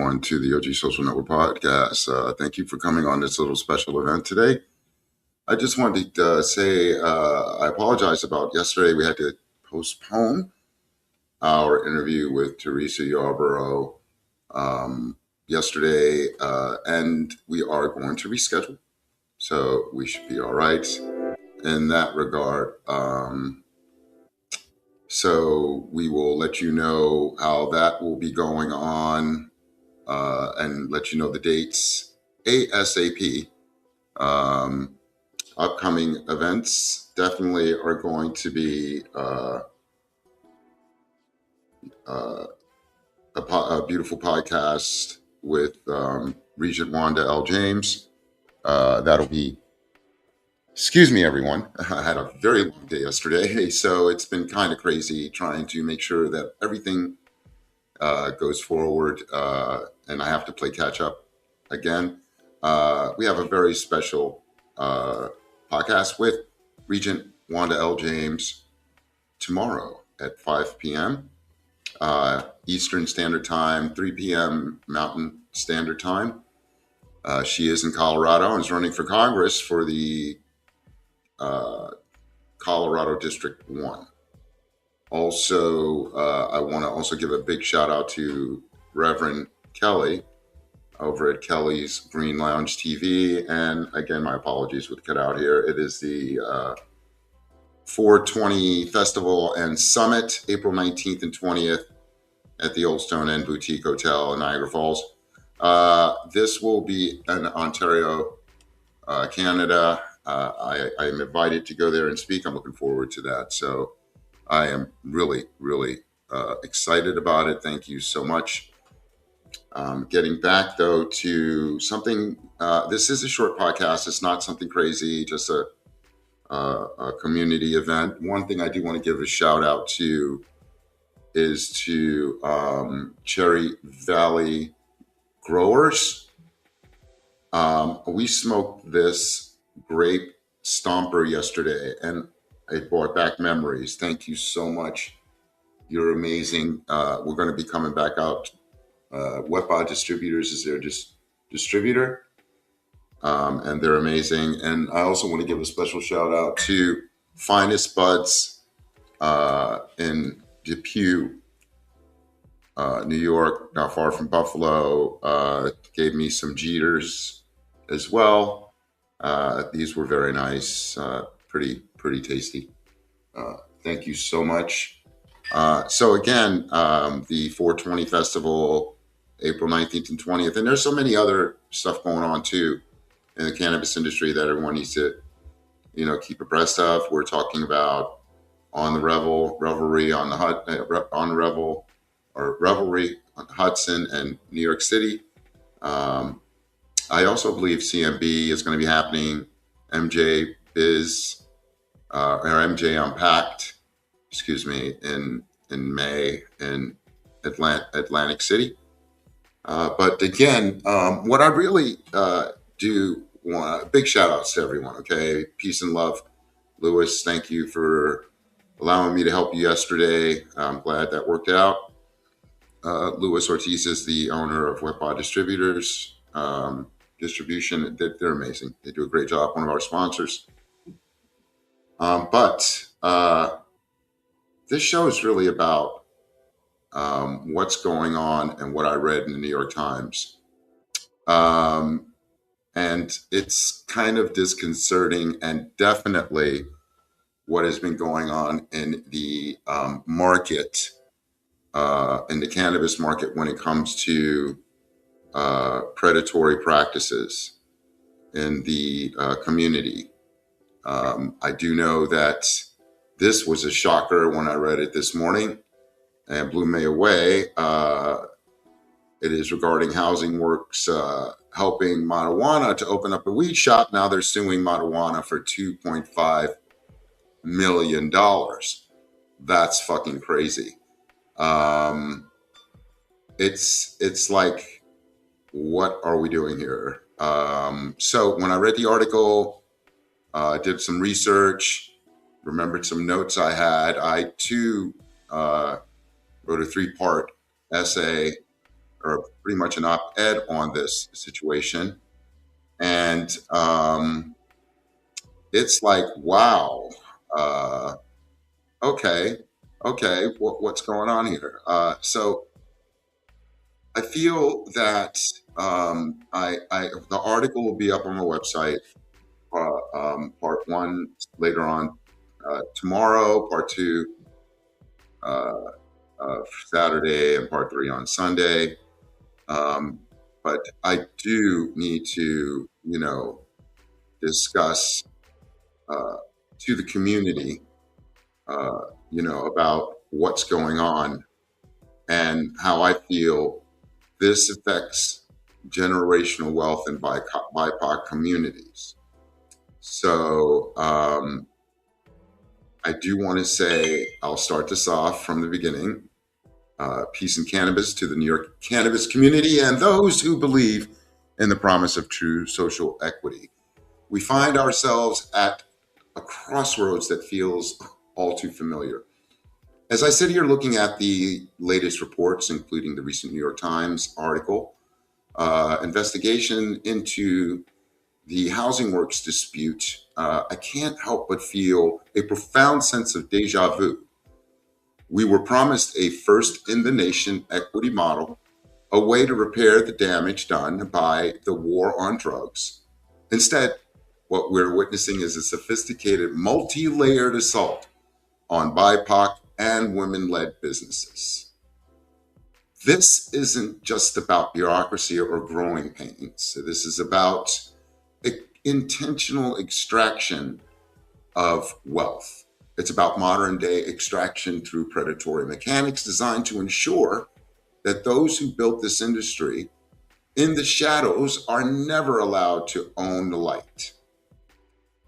everyone to the OG Social Network podcast. Thank you for coming on this little special event today. I just wanted to say I apologize about yesterday. We had to postpone our interview with Teresa Yarborough yesterday, and we are going to reschedule. So we should be all right in that regard. So we will let you know how that will be going on and let you know the dates ASAP. Upcoming events definitely are going to be a beautiful podcast with Regent Wanda L. James. That'll be, excuse me, everyone. I had a very long day yesterday, so it's been kind of crazy trying to make sure that everything goes forward, and I have to play catch up again. We have a very special podcast with Regent Wanda L. James tomorrow at 5 p.m. Eastern Standard Time, 3 p.m. Mountain Standard Time. She is in Colorado and is running for Congress for the Colorado District 1. Also, I want to also give a big shout out to Reverend Kelly over at Kelly's Green Lounge TV. And again, my apologies with cut out here. It is the 420 Festival and Summit, April 19th and 20th at the Old Stone Inn Boutique Hotel in Niagara Falls. This will be in Ontario, Canada. I am invited to go there and speak. I'm looking forward to that. So I am really, really excited about it. Thank you so much. Getting back, though, to something, this is a short podcast. It's not something crazy, just a community event. One thing I do want to give a shout out to is to Cherry Valley growers. We smoked this grape stomper yesterday, and it brought back memories. Thank you so much. You're amazing. We're going to be coming back out. Wetbod Distributors is their distributor, and they're amazing. And I also want to give a special shout out to Finest Buds in Depew, New York, not far from Buffalo. Gave me some Jeters as well. These were very nice, pretty tasty. Thank you so much. So again, the 420 Festival, April 19th and 20th. And there's so many other stuff going on too in the cannabis industry that everyone needs to, keep abreast of. We're talking about on the Revelry on the Revelry on Hudson and New York City. I also believe CMB is going to be happening. MJ Biz or MJ Unpacked, in May in Atlantic City. But again, what I really do want, big shout outs to everyone. Okay, peace and love, Lewis. Thank you for allowing me to help you yesterday. I'm glad that worked out. Luis Ortiz is the owner of Wetbod Distributors Distribution. They're amazing. They do a great job. One of our sponsors. But this show is really about what's going on and what I read in the New York Times. And it's kind of disconcerting, and definitely what has been going on in the market, in the cannabis market when it comes to predatory practices in the community. I do know that this was a shocker when I read it this morning and blew me away. It is regarding Housing Works helping Matawana to open up a weed shop. Now they're suing Matawana for $2.5 million. That's fucking crazy. It's like, what are we doing here? So when I read the article, did some research, remembered some notes I had. I too wrote a 3-part essay or pretty much an op-ed on this situation. And it's like, wow, uh, okay, okay, what's going on here? So I feel that the article will be up on my website. Part one later on tomorrow, part two uh, Saturday, and part three on Sunday. Um, but I do need to, discuss uh, to the community, uh, about what's going on and how I feel this affects generational wealth in BIPOC communities. So I do want to say, I'll start this off from the beginning. Peace and cannabis to the New York cannabis community and those who believe in the promise of true social equity. We find ourselves at a crossroads that feels all too familiar. As I sit here looking at the latest reports, including the recent New York Times article, investigation into the housing works dispute, I can't help but feel a profound sense of deja vu. We were promised a first in the nation equity model, a way to repair the damage done by the war on drugs. Instead, what we're witnessing is a sophisticated, multi layered assault on BIPOC and women led businesses. This isn't just about bureaucracy or growing pains. This is about intentional extraction of wealth. It's about modern day extraction through predatory mechanics designed to ensure that those who built this industry in the shadows are never allowed to own the light.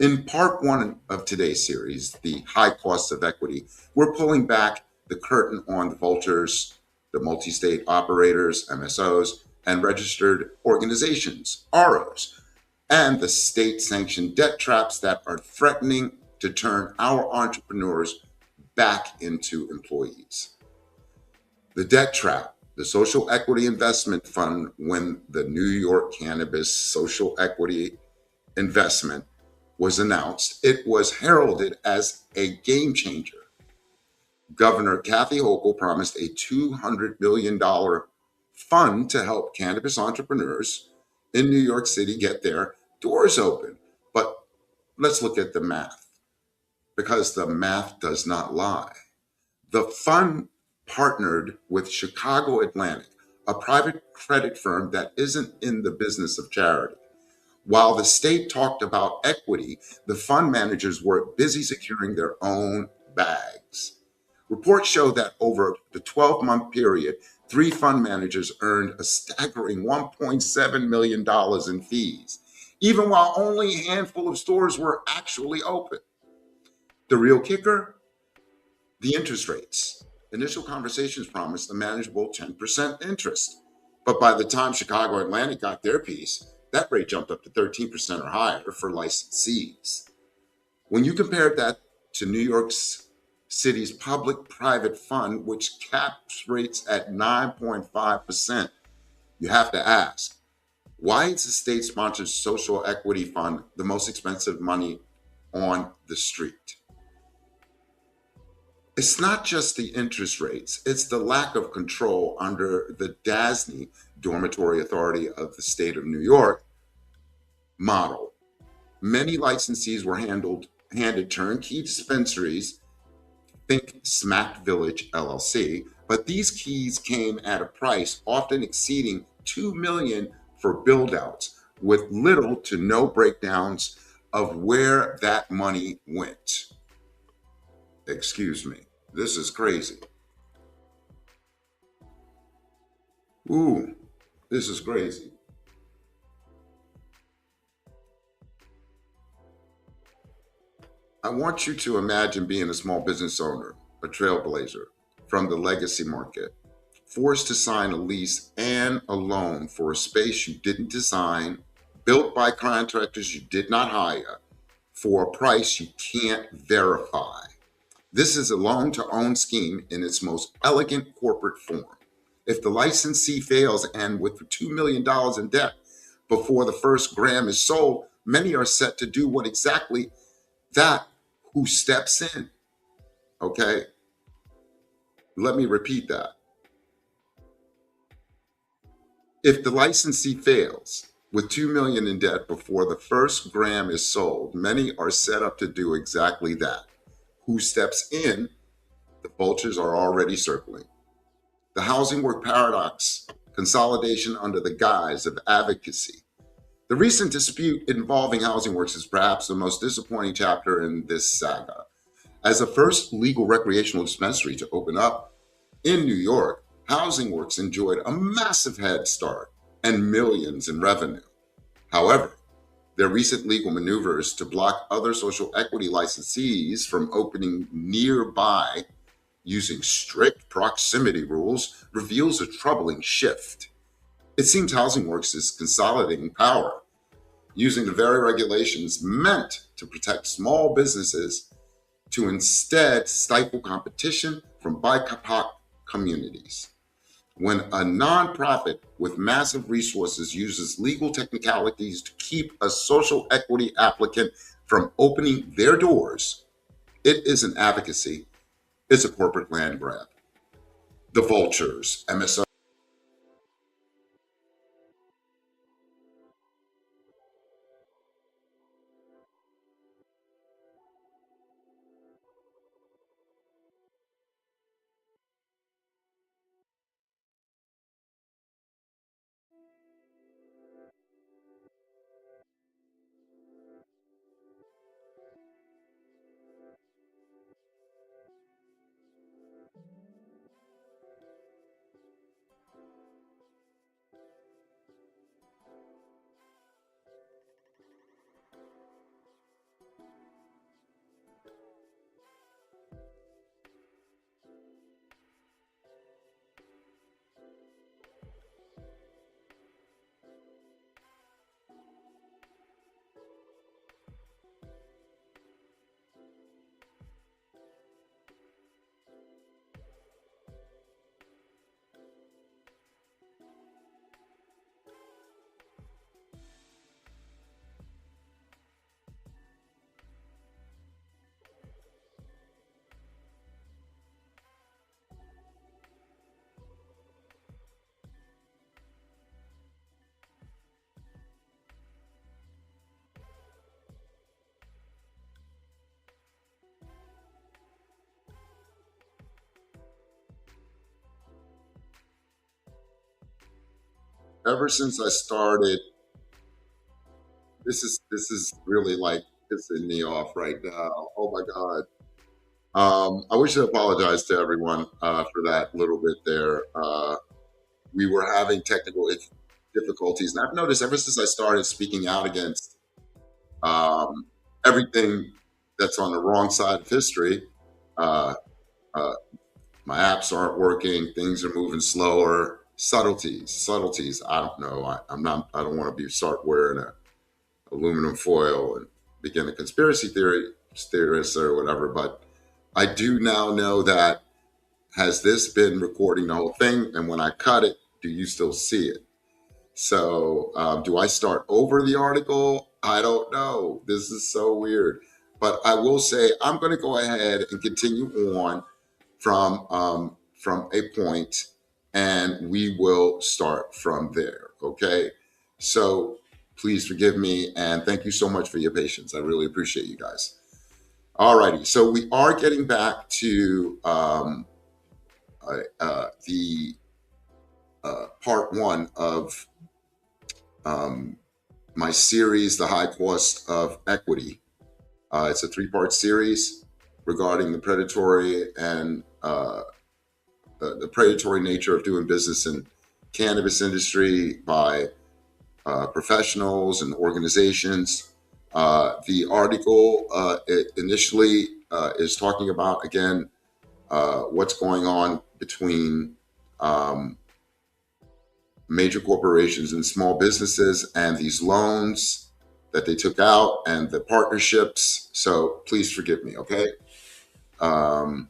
In part one of today's series, The High Costs of Equity, we're pulling back the curtain on the vultures, the multi-state operators, MSOs, and registered organizations, ROs, and the state-sanctioned debt traps that are threatening to turn our entrepreneurs back into employees. The debt trap, the social equity investment fund, when the New York Cannabis Social Equity Investment was announced, it was heralded as a game changer. Governor Kathy Hochul promised a $200 million fund to help cannabis entrepreneurs in New York City get their doors open. But let's look at the math, because the math does not lie. The fund partnered with Chicago Atlantic, a private credit firm that isn't in the business of charity. While the state talked about equity, the fund managers were busy securing their own bags. Reports show that over the 12-month period, 3 fund managers earned a staggering $1.7 million in fees, even while only a handful of stores were actually open. The real kicker? The interest rates. Initial conversations promised a manageable 10% interest. But by the time Chicago Atlantic got their piece, that rate jumped up to 13% or higher for licensees. When you compare that to New York City's public-private fund, which caps rates at 9.5%, you have to ask, why is the state-sponsored social equity fund the most expensive money on the street? It's not just the interest rates, it's the lack of control under the DASNY, Dormitory Authority of the State of New York, model. Many licensees were handed turnkey dispensaries, think Smack Village LLC, but these keys came at a price often exceeding $2 million for build-outs, with little to no breakdowns of where that money went. Excuse me, this is crazy. Ooh, this is crazy. I want you to imagine being a small business owner, a trailblazer from the legacy market, forced to sign a lease and a loan for a space you didn't design, built by contractors you did not hire, for a price you can't verify. This is a loan to own scheme in its most elegant corporate form. If the licensee fails and with $2 million in debt before the first gram is sold, many are set to do what exactly that who steps in. Okay, let me repeat that. If the licensee fails with 2 million in debt before the first gram is sold, many are set up to do exactly that. Who steps in? The vultures are already circling. The housing work paradox, consolidation under the guise of advocacy. The recent dispute involving housing works is perhaps the most disappointing chapter in this saga. As the first legal recreational dispensary to open up in New York, Housing Works enjoyed a massive head start and millions in revenue. However, their recent legal maneuvers to block other social equity licensees from opening nearby using strict proximity rules reveals a troubling shift. It seems Housing Works is consolidating power, using the very regulations meant to protect small businesses to instead stifle competition from BIPOC communities. When a nonprofit with massive resources uses legal technicalities to keep a social equity applicant from opening their doors, it isn't advocacy, it's a corporate land grab. The vultures, MSO. Ever since I started, this is really like pissing me off right now. Oh my God. I wish to apologize to everyone for that little bit there. We were having technical difficulties, and I've noticed ever since I started speaking out against um, everything that's on the wrong side of history, uh, uh, my apps aren't working. Things are moving slower. Subtleties. I don't know. I'm not. I don't want to be start wearing a aluminum foil and begin a conspiracy theorist or whatever. But I do now know that has this been recording the whole thing? And when I cut it, do you still see it? So do I start over the article? I don't know. This is so weird. But I will say I'm going to go ahead and continue on from a point, and we will start from there. Okay. So please forgive me, and thank you so much for your patience. I really appreciate you guys. All righty. So we are getting back to the part one of um, my series, The High Cost of Equity. It's a three-part series regarding the predatory and the predatory nature of doing business in cannabis industry by professionals and organizations. The article initially is talking about, again, what's going on between um, major corporations and small businesses and these loans that they took out and the partnerships. So please forgive me, okay? Um,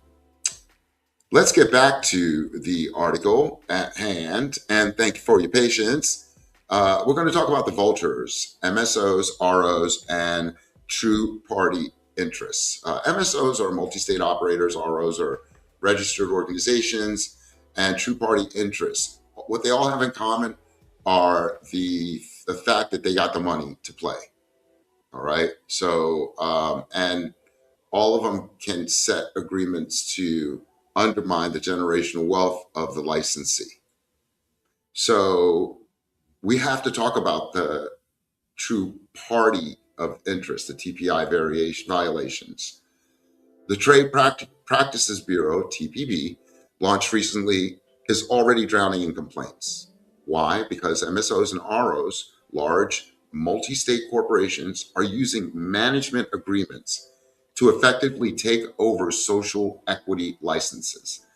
Let's get back to the article at hand, and thank you for your patience. We're going to talk about the vultures, MSOs, ROs, and true party interests. MSOs are multi-state operators, ROs are registered organizations, and true party interests. What they all have in common are the fact that they got the money to play. All right. So, and all of them can set agreements to undermine the generational wealth of the licensee. So we have to talk about the true party of interest, the TPI variation violations. The Practices Bureau, TPB, launched recently, is already drowning in complaints. Why? Because MSOs and ROs, large multi state corporations, are using management agreements to effectively take over social equity licenses.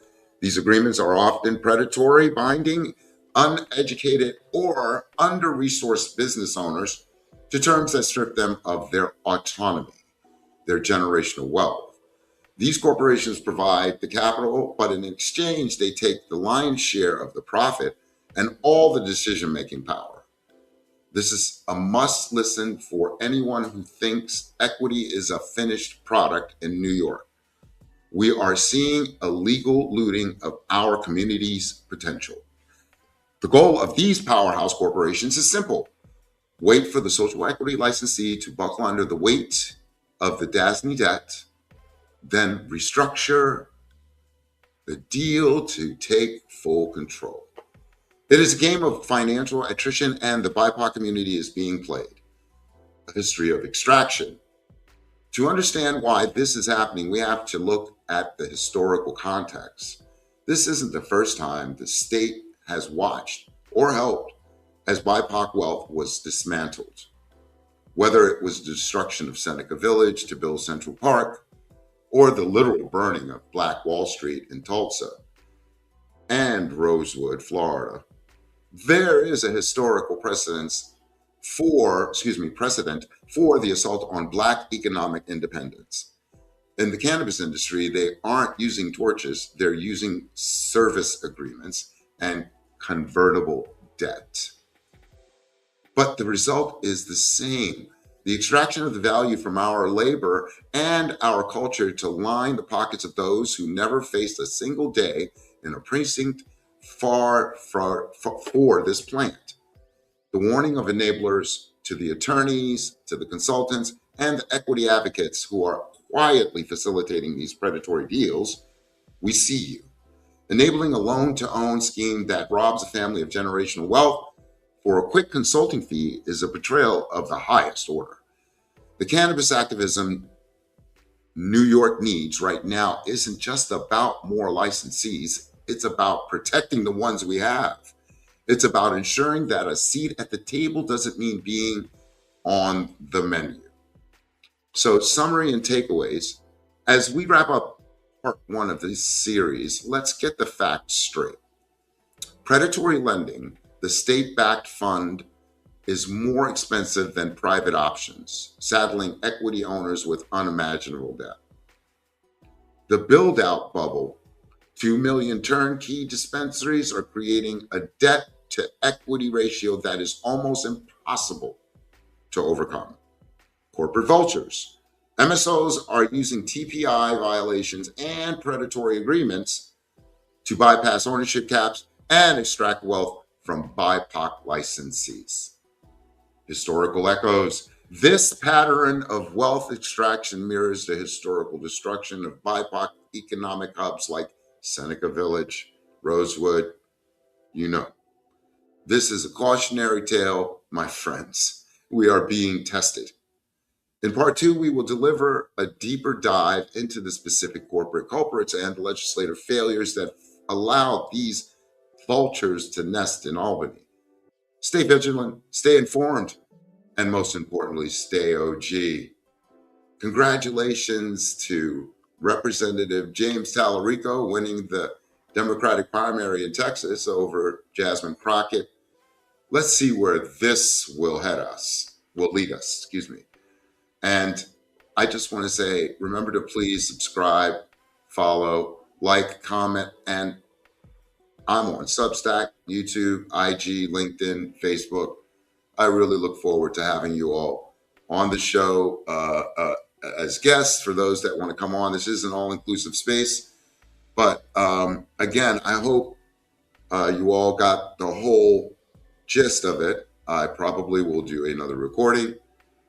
These agreements are often predatory, binding uneducated or under resourced business owners to terms that strip them of their autonomy, their generational wealth. These corporations provide the capital, but in exchange, they take the lion's share of the profit and all the decision making power. This is a must listen for anyone who thinks equity is a finished product in New York. We are seeing illegal looting of our community's potential. The goal of these powerhouse corporations is simple: wait for the social equity licensee to buckle under the weight of the DASNY debt, then restructure the deal to take full control. It is a game of financial attrition, and the BIPOC community is being played. A history of extraction. To understand why this is happening, we have to look at the historical context. This isn't the first time the state has watched or helped as BIPOC wealth was dismantled. Whether it was the destruction of Seneca Village to build Central Park, or the literal burning of Black Wall Street in Tulsa and Rosewood, Florida, there is a historical precedent for the assault on Black economic independence. In the cannabis industry, they aren't using torches, they're using service agreements and convertible debt. But the result is the same: the extraction of the value from our labor and our culture to line the pockets of those who never faced a single day in a precinct for this plant. The warning of enablers to the attorneys, to the consultants, and the equity advocates who are quietly facilitating these predatory deals: we see you. Enabling a loan-to-own scheme that robs a family of generational wealth for a quick consulting fee is a betrayal of the highest order. The cannabis activism New York needs right now isn't just about more licensees, it's about protecting the ones we have. It's about ensuring that a seat at the table doesn't mean being on the menu. So, summary and takeaways. As we wrap up part one of this series, let's get the facts straight. Predatory lending, the state-backed fund, is more expensive than private options, saddling equity owners with unimaginable debt. The build-out bubble, 2 million turnkey dispensaries are creating a debt to equity ratio that is almost impossible to overcome. Corporate vultures. MSOs are using TPI violations and predatory agreements to bypass ownership caps and extract wealth from BIPOC licensees. Historical echoes. This pattern of wealth extraction mirrors the historical destruction of BIPOC economic hubs like Seneca Village, Rosewood. This is a cautionary tale, my friends. We are being tested. In part two, we will deliver a deeper dive into the specific corporate culprits and legislative failures that allow these vultures to nest in Albany. Stay vigilant, stay informed, and most importantly, stay OG. Congratulations to Representative James Tallarico winning the Democratic primary in Texas over Jasmine Crockett. Let's see where this will lead us. And I just want to say, remember to please subscribe, follow, like, comment, and I'm on Substack, YouTube, IG, LinkedIn, Facebook. I really look forward to having you all on the show as guests. For those that want to come on, this is an all-inclusive space. But again, I hope you all got the whole gist of it. I probably will do another recording,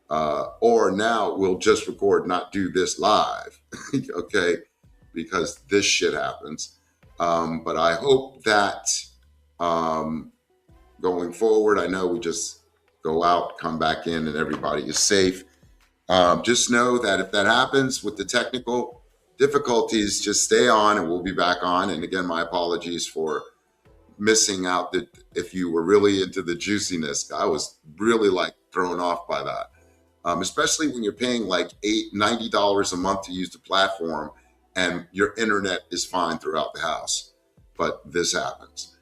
or now we'll just record, not do this live, okay? Because this shit happens. But I hope that going forward, I know we just go out, come back in, and everybody is safe. Just know that if that happens with the technical difficulties, just stay on and we'll be back on. And again, my apologies for missing out. That if you were really into the juiciness, I was really like thrown off by that. Especially when you're paying like $90 a month to use the platform and your internet is fine throughout the house. But this happens.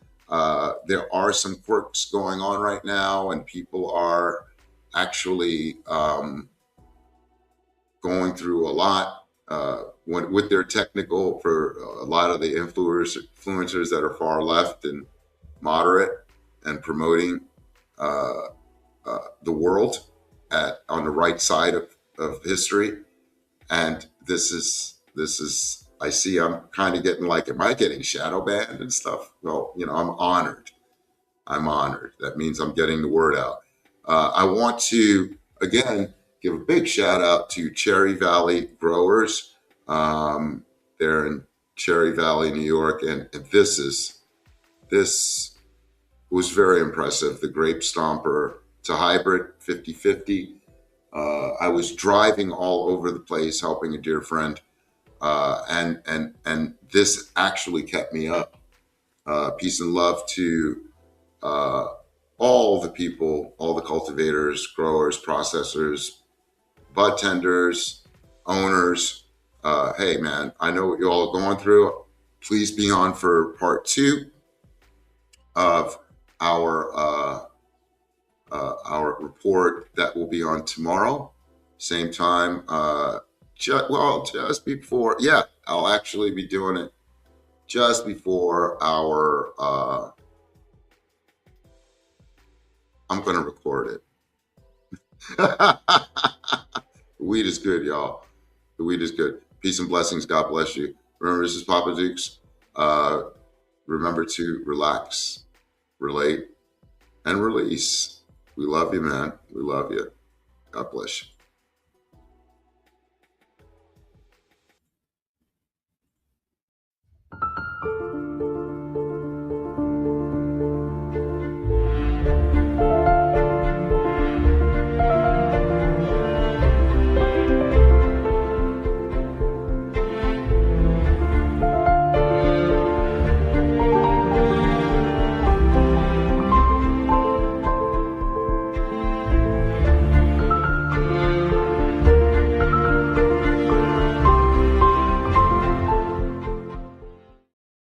There are some quirks going on right now, and people are actually going through a lot with their technical, for a lot of the influencers that are far left and moderate and promoting the world on the right side of history. And this is I see I'm kind of getting like, am I getting shadow banned and stuff? Well, I'm honored. That means I'm getting the word out. I want to, again, give a big shout out to Cherry Valley Growers. They're in Cherry Valley, New York. And this was very impressive. The Grape Stomper, it's a hybrid 50-50. I was driving all over the place helping a dear friend. And this actually kept me up. Peace and love to all the people, all the cultivators, growers, processors, bud tenders, owners. Hey, man, I know what you all are going through. Please be on for part 2 of our report that will be on tomorrow, same time. Just before, I'll actually be doing it just before our. I'm going to record it. The weed is good, y'all. The weed is good. Peace and blessings. God bless you. Remember, this is Papa Dukes. Remember to relax, relate, and release. We love you, man. We love you. God bless you.